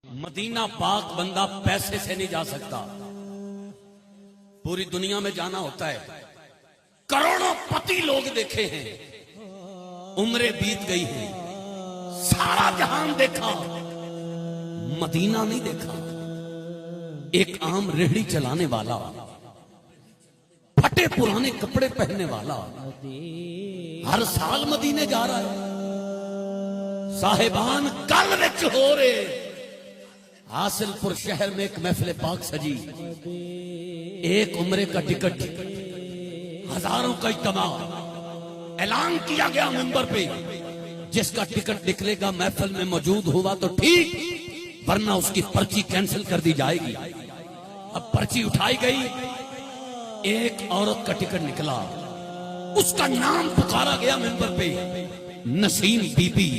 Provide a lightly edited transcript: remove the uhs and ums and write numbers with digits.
Medina पाक बंदा पैसे से नहीं जा सकता, पूरी दुनिया में जाना होता है। करोड़ों पति लोग देखे हैं, उम्रें बीत गई हैं, सारा जहान देखा, मदीना नहीं देखा। एक आम रेहड़ी चलाने वाला, फटे पुराने कपड़े पहनने वाला हर साल मदीने जा रहा है। साहिबान कल विच हो रहे हासिलपुर शहर में एक महफिल पाक सजी, एक उम्रे का टिकट, हजारों का इज्तिमा, ऐलान किया गया मिंबर पे, जिसका टिकट निकलेगा महफिल में मौजूद हुआ तो ठीक, वरना उसकी पर्ची कैंसिल कर दी जाएगी। अब पर्ची उठाई गई, एक औरत का टिकट निकला, उसका नाम पुकारा गया मिंबर पे, नसीम बीबी।